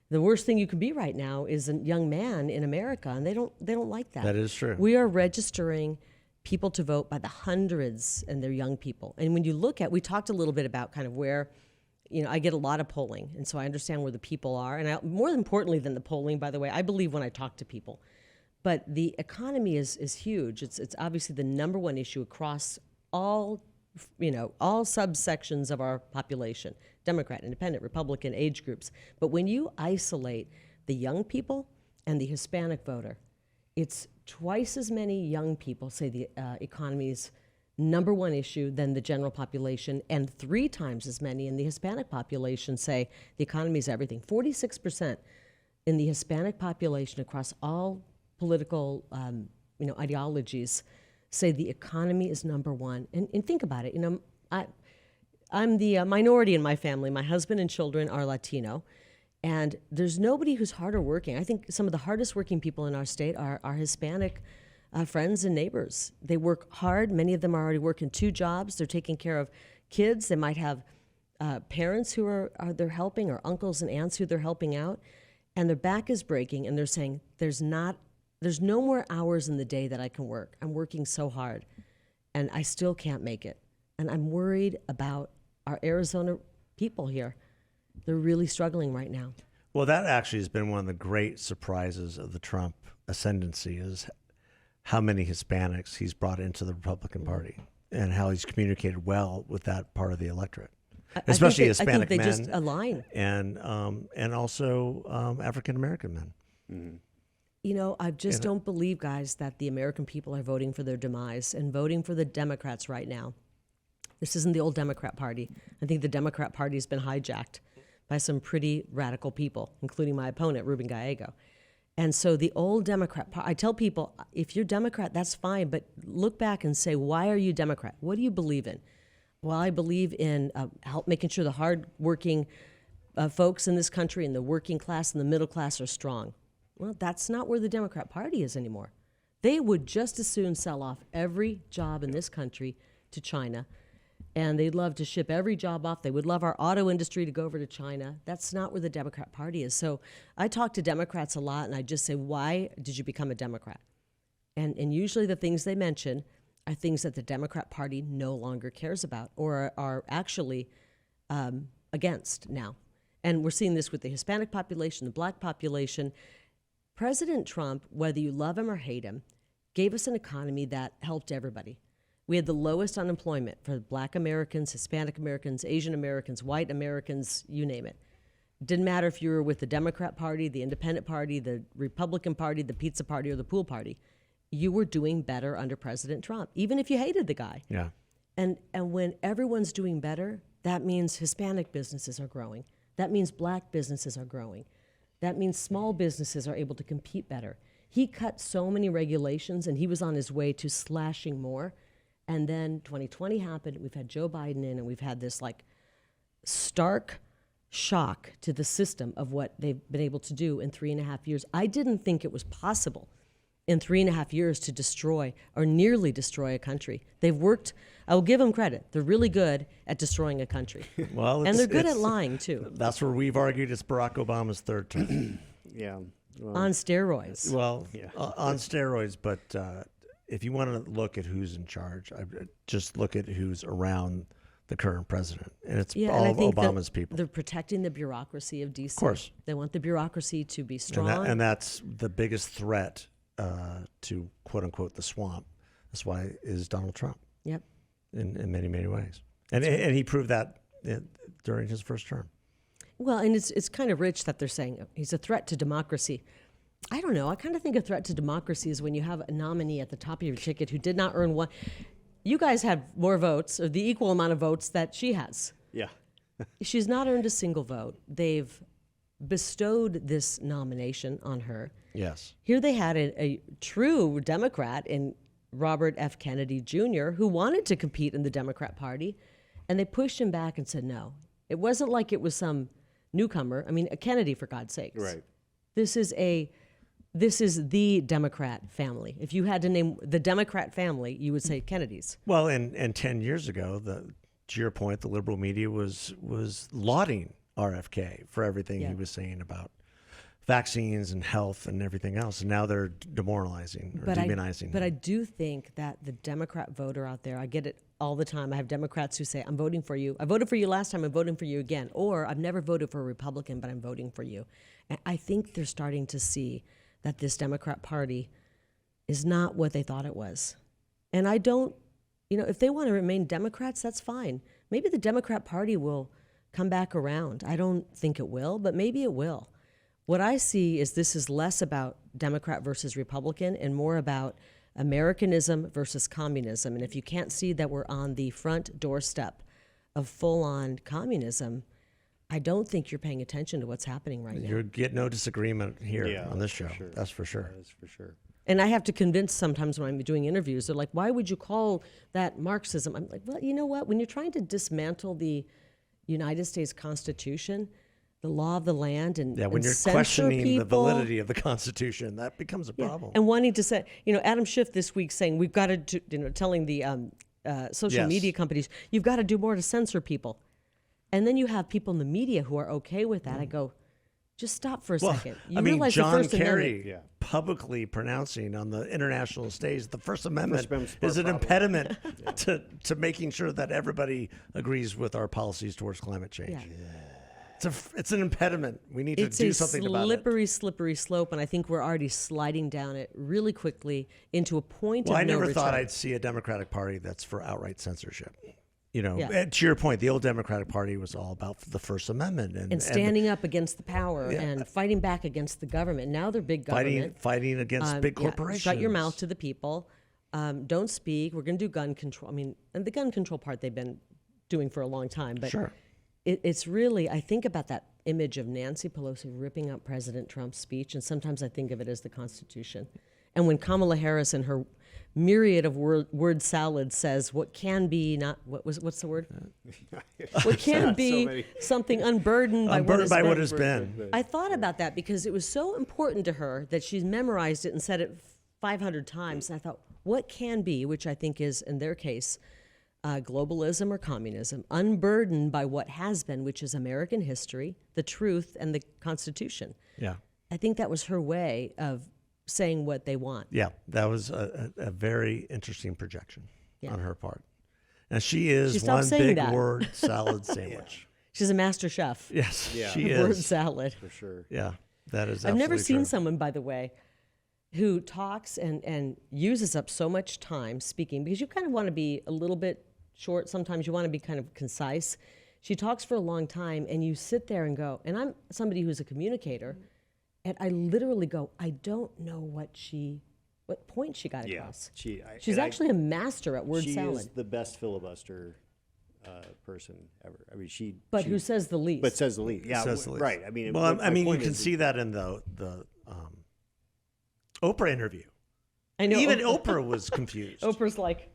S3: the worst thing you can be right now is a young man in America, and they don't like that.
S2: That is true.
S3: We are registering people to vote by the hundreds, and they're young people. And when you look at, we talked a little bit about kind of where, I get a lot of polling, and so I understand where the people are. And more importantly than the polling, by the way, I believe when I talk to people. But the economy is huge. It's obviously the number one issue across all subsections of our population, Democrat, Independent, Republican, age groups. But when you isolate the young people and the Hispanic voter, it's twice as many young people say the economy's number one issue than the general population, and 3 times as many in the Hispanic population say the economy is everything. 46% in the Hispanic population across all political ideologies say the economy is number one. And think about it. I'm the minority in my family. My husband and children are Latino, and there's nobody who's harder working. I think some of the hardest working people in our state are our Hispanic friends and neighbors. They work hard. Many of them are already working 2 jobs. They're taking care of kids. They might have parents who are they're helping, or uncles and aunts who they're helping out, and their back is breaking, and they're saying, there's no more hours in the day that I can work. I'm working so hard, and I still can't make it. And I'm worried about our Arizona people here. They're really struggling right now.
S2: Well, that actually has been one of the great surprises of the Trump ascendancy is how many Hispanics he's brought into the Republican Party and how he's communicated well with that part of the electorate, especially Hispanic men.
S3: I think they just align.
S2: And also African American men.
S1: Mm-hmm.
S3: I just don't believe, guys, that the American people are voting for their demise and voting for the Democrats right now. This isn't the old Democrat Party. I think the Democrat Party has been hijacked by some pretty radical people, including my opponent, Ruben Gallego. And so the old Democrat, I tell people, if you're Democrat, that's fine, but look back and say, why are you Democrat? What do you believe in? Well, I believe in making sure the hardworking folks in this country and the working class and the middle class are strong. Well, that's not where the Democrat Party is anymore. They would just as soon sell off every job in this country to China, and they'd love to ship every job off. They would love our auto industry to go over to China. That's not where the Democrat Party is. So I talk to Democrats a lot, and I just say, why did you become a Democrat? And usually the things they mention are things that the Democrat Party no longer cares about or are actually against now. And we're seeing this with the Hispanic population, the black population. President Trump, whether you love him or hate him, gave us an economy that helped everybody. We had the lowest unemployment for black Americans, Hispanic Americans, Asian Americans, white Americans, you name it. Didn't matter if you were with the Democrat Party, the Independent Party, the Republican Party, the Pizza Party, or the Pool Party. You were doing better under President Trump, even if you hated the guy.
S2: Yeah.
S3: And when everyone's doing better, that means Hispanic businesses are growing. That means black businesses are growing. That means small businesses are able to compete better. He cut so many regulations, and he was on his way to slashing more. And then 2020 happened. We've had Joe Biden in, and we've had this like stark shock to the system of what they've been able to do in 3.5 years. I didn't think it was possible in 3.5 years to destroy or nearly destroy a country. They've worked, I will give them credit. They're really good at destroying a country.
S2: Well,
S3: and they're good at lying too.
S2: That's where we've argued it's Barack Obama's third term.
S1: Yeah. Well,
S3: On steroids.
S2: Well,
S1: Yeah.
S2: on steroids, but if you want to look at who's in charge, just look at who's around the current president, and it's
S3: Yeah,
S2: all
S3: and I
S2: of
S3: think
S2: Obama's people.
S3: they're protecting the bureaucracy of D.C.
S2: Of course.
S3: They want the bureaucracy to be strong.
S2: And that's the biggest threat to quote unquote the swamp. That's why is Donald Trump
S3: Yep.
S2: in many, many ways. And he proved that during his first term.
S3: Well, and it's kind of rich that they're saying he's a threat to democracy. I don't know. I kind of think a threat to democracy is when you have a nominee at the top of your ticket who did not earn one. You guys have more votes, or the equal amount of votes that she has.
S1: yeah.
S3: She's not earned a single vote. They've bestowed this nomination on her.
S2: Yes.
S3: Here they had a true Democrat in Robert F. Kennedy Jr., who wanted to compete in the Democrat Party, and they pushed him back and said no. It wasn't like it was some newcomer. I mean, a Kennedy, for God's sakes.
S1: Right.
S3: This is the Democrat family. If you had to name the Democrat family, you would say Kennedy's.
S2: Well, and 10 years ago, to your point, the liberal media was lauding RFK for everything he was saying about vaccines and health and everything else. And now they're demoralizing or demonizing.
S3: But I do think that the Democrat voter out there, I get it all the time. I have Democrats who say, I'm voting for you. I voted for you last time, I'm voting for you again. Or I've never voted for a Republican, but I'm voting for you. And I think they're starting to see that this Democrat Party is not what they thought it was. And I don't, if they want to remain Democrats, that's fine. Maybe the Democrat Party will come back around. I don't think it will, but maybe it will. What I see is this is less about Democrat versus Republican and more about Americanism versus communism. And if you can't see that we're on the front doorstep of full-on communism, I don't think you're paying attention to what's happening right now.
S2: You'll get no disagreement here on this show.
S1: For sure.
S2: That's for sure.
S1: That is for sure.
S3: And I have to convince sometimes when I'm doing interviews, they're like, why would you call that Marxism? I'm like, well, you know what? When you're trying to dismantle the United States Constitution, the law of the land, and
S2: when
S3: and
S2: you're
S3: censor
S2: questioning the
S3: people,
S2: validity of the Constitution, that becomes a problem.
S3: and wanting to say, Adam Schiff this week saying we've got to do, telling the social media companies, you've got to do more to censor people. And then you have people in the media who are okay with that. I go, just stop for a second. You realize
S2: John
S3: the First
S2: Kerry
S3: Amendment,
S2: publicly pronouncing on the international stage the First Amendment
S1: Amendment's
S2: is an
S1: problem.
S2: impediment to making sure that everybody agrees with our policies towards climate change.
S3: Yeah.
S2: It's an impediment. We need to do something about it.
S3: It's a slippery slope, and I think we're already sliding down it really quickly into a point
S2: Well,
S3: of
S2: I
S3: no
S2: never
S3: return.
S2: thought I'd see a Democratic Party that's for outright censorship.
S3: Yeah.
S2: And to your point, the old Democratic Party was all about the First Amendment
S3: and standing up against the power and fighting back against the government. Now they're big government.
S2: fighting against big corporations.
S3: Shut your mouth to the people. Don't speak. We're going to do gun control. I mean, and the gun control part they've been doing for a long time. But
S2: Sure.
S3: it's really, I think about that image of Nancy Pelosi ripping up President Trump's speech, and sometimes I think of it as the Constitution. And when Kamala Harris in her myriad of word salad says what can be not what's the word? What can be something unburdened by what has been. I thought about that because it was so important to her that she's memorized it and said it 500 times. And I thought, what can be, which I think is in their case, globalism or communism, unburdened by what has been, which is American history, the truth, and the Constitution.
S2: Yeah.
S3: I think that was her way of saying what they want.
S2: Yeah, that was a very interesting projection on her part. And she is one big word salad sandwich.
S3: She's a master chef.
S2: Yes, she is.
S3: Word salad.
S1: For sure.
S2: Yeah, that is
S3: I've never seen
S2: true.
S3: someone, by the way, who talks and uses up so much time speaking, because you kind of want to be a little bit short. Sometimes you want to be kind of concise. She talks for a long time, and you sit there and go, and I'm somebody who's a communicator, and I literally go, I don't know what point she got across. She's actually a master at word salad.
S1: She is the best filibuster person ever. I mean,
S3: who says the least?
S1: But says the least. Yeah,
S2: says the least.
S1: Right. I mean,
S2: well, I mean, you can see that in the Oprah interview.
S3: I know.
S2: Even Oprah was confused.
S3: Oprah's like,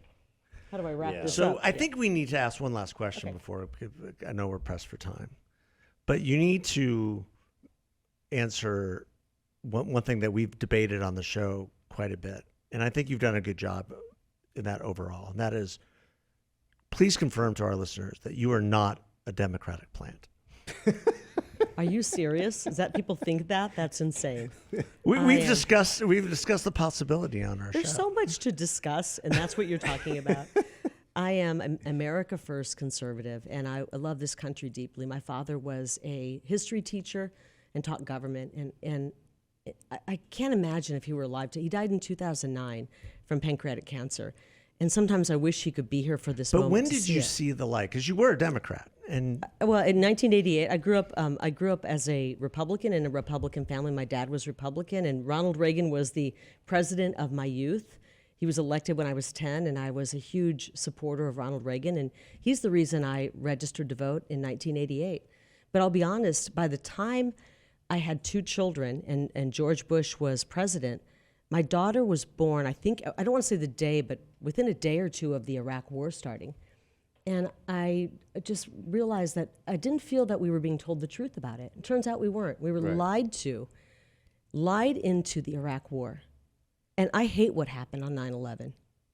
S3: how do I wrap this
S2: up? So I
S3: think
S2: think we need to ask one last question before, I know we're pressed for time. But you need to answer one thing that we've debated on the show quite a bit. And I think you've done a good job in that overall. And that is, please confirm to our listeners that you are not a Democratic plant.
S3: Are you serious? Is that people think that? That's insane.
S2: We've discussed the possibility on our show.
S3: There's so much to discuss, and that's what you're talking about. I am an America First conservative, and I love this country deeply. My father was a history teacher and taught government, and I can't imagine if he were alive. He died in 2009 from pancreatic cancer. And sometimes I wish he could be here for this moment.
S2: But when did you see the light? Because you were a Democrat, and
S3: well, in 1988, I grew up as a Republican in a Republican family. My dad was Republican, and Ronald Reagan was the president of my youth. He was elected when I was 10, and I was a huge supporter of Ronald Reagan, and he's the reason I registered to vote in 1988. But I'll be honest, by the time I had 2 children and George Bush was president, my daughter was born, I don't want to say the day, but within a day or two of the Iraq War starting. And I just realized that I didn't feel that we were being told the truth about it. It turns out we weren't. We were lied into the Iraq War. And I hate what happened on 9/11.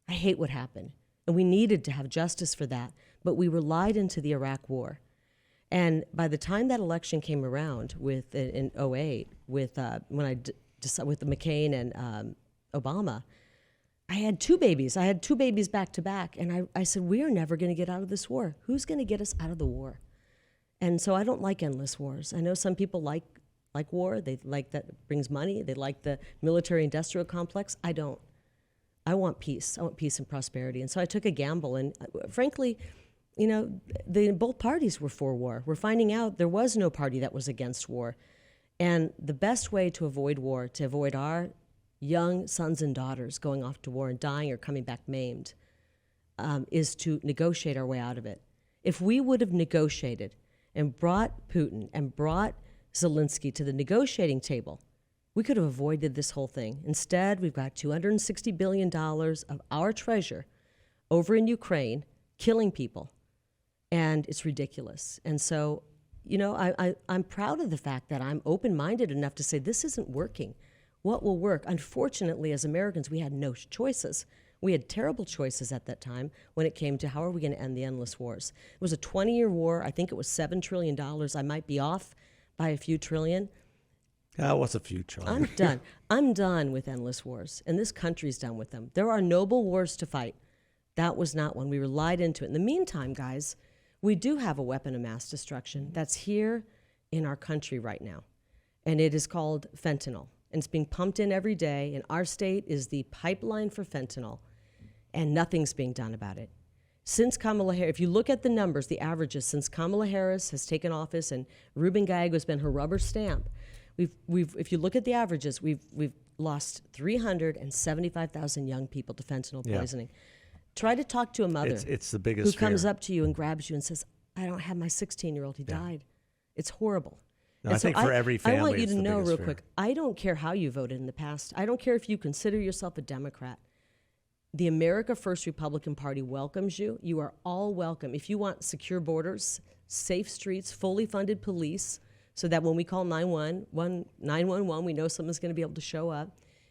S3: I hate what happened. And we needed to have justice for that. But we were lied into the Iraq War. And by the time that election came around in 2008, with McCain and Obama, I had 2 babies. I had 2 babies back to back. And I said, we are never going to get out of this war. Who's going to get us out of the war? And so I don't like endless wars. I know some people like war. They like that it brings money. They like the military-industrial complex. I don't. I want peace. I want peace and prosperity. And so I took a gamble. And frankly, you know, both parties were for war. We're finding out there was no party that was against war. And the best way to avoid war, to avoid our young sons and daughters going off to war and dying or coming back maimed, is to negotiate our way out of it. If we would have negotiated and brought Putin and brought Zelensky to the negotiating table, we could have avoided this whole thing. Instead, we've got $260 billion of our treasure over in Ukraine, killing people. And it's ridiculous. And so, you know, I'm proud of the fact that I'm open-minded enough to say this isn't working. What will work? Unfortunately, as Americans, we had no choices. We had terrible choices at that time when it came to how are we going to end the endless wars. It was a 20-year war. I think it was $7 trillion. I might be off by a few trillion.
S2: What's a few trillion?
S3: I'm done. I'm done with endless wars, and this country's done with them. There are noble wars to fight. That was not one. We were lied into it. In the meantime, guys, we do have a weapon of mass destruction that's here in our country right now, and it is called fentanyl. And it's being pumped in every day, and our state is the pipeline for fentanyl, and nothing's being done about it. Since Kamala Harris, if you look at the numbers, the averages, since Kamala Harris has taken office and Ruben Gallego has been her rubber stamp, if you look at the averages, we've lost 375,000 young people to fentanyl poisoning. Try to talk to a mother.
S2: It's the biggest
S3: who comes
S2: fear.
S3: up to you and grabs you and says, "I don't have my 16-year-old. He died." It's horrible.
S2: No, I think for every family,
S3: I want you
S2: it's
S3: to
S2: the
S3: know
S2: biggest
S3: real
S2: fear.
S3: quick, I don't care how you voted in the past. I don't care if you consider yourself a Democrat. The America First Republican Party welcomes you. You are all welcome. If you want secure borders, safe streets, fully funded police, so that when we call 911, we know someone's going to be able to show up.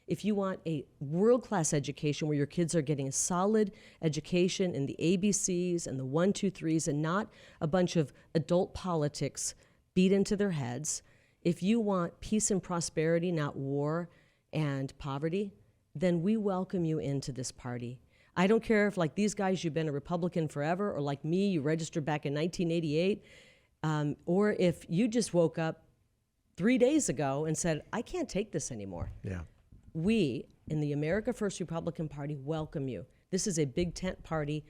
S3: If you want a world-class education where your kids are getting a solid education in the ABCs and the 1, 2, 3s and not a bunch of adult politics beat into their heads, if you want peace and prosperity, not war and poverty, then we welcome you into this party. I don't care if, like these guys, you've been a Republican forever, or like me, you registered back in 1988, or if you just woke up 3 days ago and said, I can't take this anymore.
S2: Yeah.
S3: We, in the America First Republican Party, welcome you. This is a big tent party.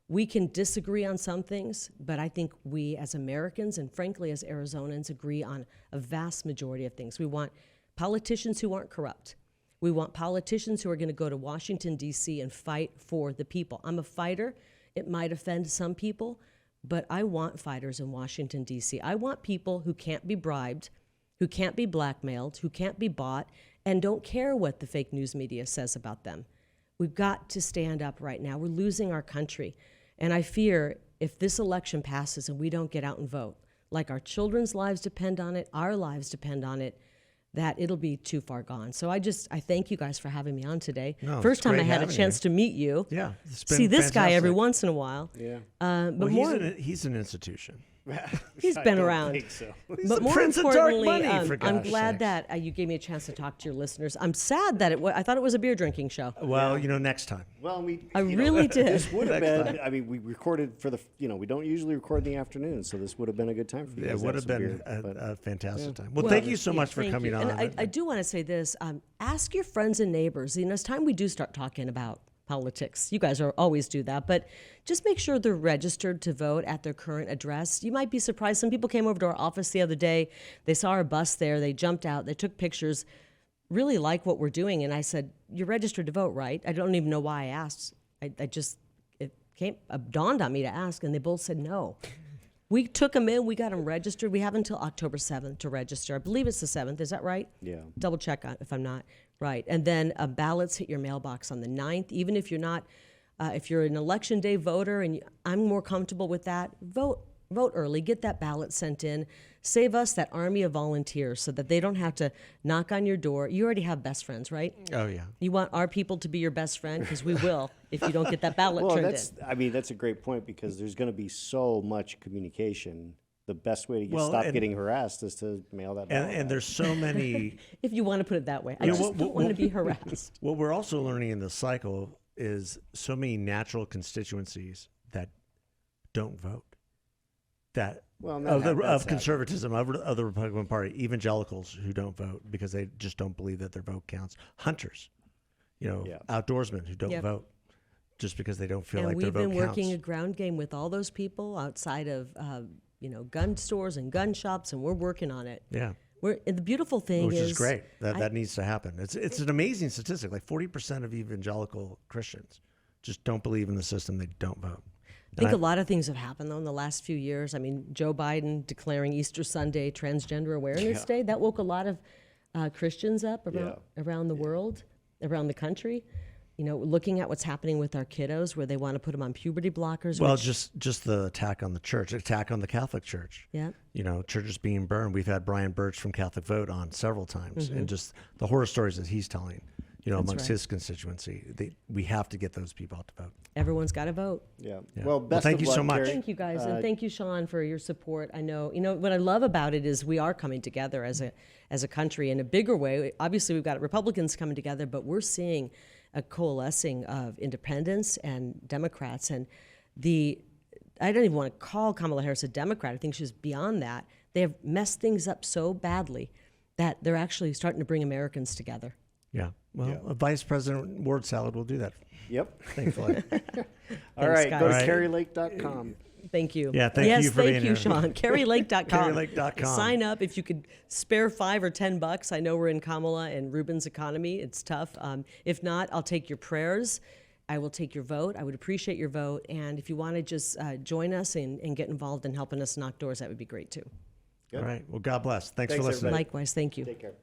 S3: We can disagree on some things, but I think we as Americans and frankly as Arizonans agree on a vast majority of things. We want politicians who aren't corrupt. We want politicians who are going to go to Washington, D.C. and fight for the people. I'm a fighter. It might offend some people, but I want fighters in Washington, D.C. I want people who can't be bribed, who can't be blackmailed, who can't be bought, and don't care what the fake news media says about them. We've got to stand up right now. We're losing our country. And I fear if this election passes and we don't get out and vote, like our children's lives depend on it, our lives depend on it, that it'll be too far gone. So I thank you guys for having me on today.
S2: No,
S3: First
S2: it's
S3: time I
S2: great
S3: had a
S2: having
S3: chance to meet you.
S2: Yeah. It's been
S3: See this guy every
S2: fantastic.
S3: once in a while.
S1: Yeah.
S3: But
S2: Well,
S3: more,
S2: he's an institution.
S3: he's
S1: I
S3: been
S1: don't
S3: around.
S1: think so.
S2: He's
S3: But
S2: the
S3: more
S2: Prince of Dark
S3: importantly,
S2: Money, for
S3: I'm
S2: gosh
S3: glad
S2: sakes.
S3: that you gave me a chance to talk to your listeners. I'm sad that I thought it was a beer drinking show.
S2: Well, next time.
S1: Well,
S3: I really did.
S1: This would have
S2: Next
S1: been. I mean, we recorded for the. We don't usually record in the afternoon, so this would have been a good time for you.
S2: It
S1: guys to
S2: would
S1: have
S2: have
S1: some
S2: been
S1: beer, but-
S2: a fantastic time. Well, thank you so much for
S3: Thank
S2: coming
S3: you.
S2: on.
S3: And I do want to say this. Ask your friends and neighbors. It's time we do start talking about politics. You guys always do that, but just make sure they're registered to vote at their current address. You might be surprised. Some people came over to our office the other day. They saw our bus there. They jumped out. They took pictures. Really like what we're doing. And I said, "You're registered to vote, right?" I don't even know why I asked. It dawned on me to ask, and they both said no. We took them in. We got them registered. We have until October 7th to register. I believe it's the 7th. Is that right?
S1: Yeah.
S3: Double check if I'm not right. And then ballots hit your mailbox on the 9th. Even if you're not, if you're an election day voter, and I'm more comfortable with that, vote early. Get that ballot sent in. Save us that army of volunteers so that they don't have to knock on your door. You already have best friends, right?
S2: Oh, yeah.
S3: You want our people to be your best friend, because we will if you don't get that ballot
S1: Well,
S3: turned in.
S1: that's a great point, because there's going to be so much communication. The best way to stop
S2: and-
S1: getting harassed is to mail that ballot
S2: And
S1: out.
S2: there's so many.
S3: If you want to put it that way. I
S2: know
S3: just
S2: what-
S3: don't want to be harassed.
S2: What we're also learning in this cycle is so many natural constituencies that don't vote. That
S1: Well, and
S2: of
S1: that's
S2: conservatism, of the Republican Party, evangelicals who don't vote because they just don't believe that their vote counts. Hunters,
S1: Yeah.
S2: outdoorsmen who don't
S3: Yep.
S2: vote just because they don't feel
S3: And
S2: like their
S3: we've
S2: vote
S3: been
S2: counts.
S3: working a ground game with all those people outside of, gun stores and gun shops, and we're working on it.
S2: Yeah.
S3: And the beautiful thing
S2: Which
S3: is
S2: is great. That needs to happen. It's an amazing statistic. Like 40% of evangelical Christians just don't believe in the system. They don't vote.
S3: I think a lot of things have happened, though, in the last few years. I mean, Joe Biden declaring Easter Sunday Transgender Awareness Day, that woke a lot of Christians up around the world, around the country. Looking at what's happening with our kiddos, where they want to put them on puberty blockers.
S2: Well,
S3: which,
S2: just the attack on the church, attack on the Catholic Church.
S3: yeah.
S2: Churches being burned. We've had Brian Birch from Catholic Vote on several times, and just the horror stories that he's telling, amongst
S3: right.
S2: his constituency. We have to get those people out to vote.
S3: Everyone's got to vote.
S1: Yeah.
S2: Yeah.
S1: Well,
S2: Well,
S1: best
S2: thank
S1: of
S2: you
S1: luck,
S2: so much.
S1: Kari.
S3: Thank you, guys, and thank you, Sean, for your support. I know, what I love about it is we are coming together as a country in a bigger way. Obviously, we've got Republicans coming together, but we're seeing a coalescing of independents and Democrats. And I don't even want to call Kamala Harris a Democrat. I think she's beyond that. They have messed things up so badly that they're actually starting to bring Americans together.
S2: Yeah. Well, a Vice President word salad will do that,
S1: Yep.
S2: thankfully.
S1: All right.
S3: guys.
S1: Go to
S2: All right.
S1: KariLake.com.
S3: Thank you.
S2: Yeah, thank you for being
S3: Thank you,
S2: here.
S3: Sean. KariLake.com.
S2: KariLake.com.
S3: Sign up if you could spare $5 or $10. I know we're in Kamala and Ruben's economy. It's tough. If not, I'll take your prayers. I will take your vote. I would appreciate your vote. And if you want to just join us and get involved in helping us knock doors, that would be great too.
S2: All right. Well, God bless. Thanks for
S1: Thanks,
S2: listening.
S1: everybody.
S3: Likewise, thank you.
S1: Take care.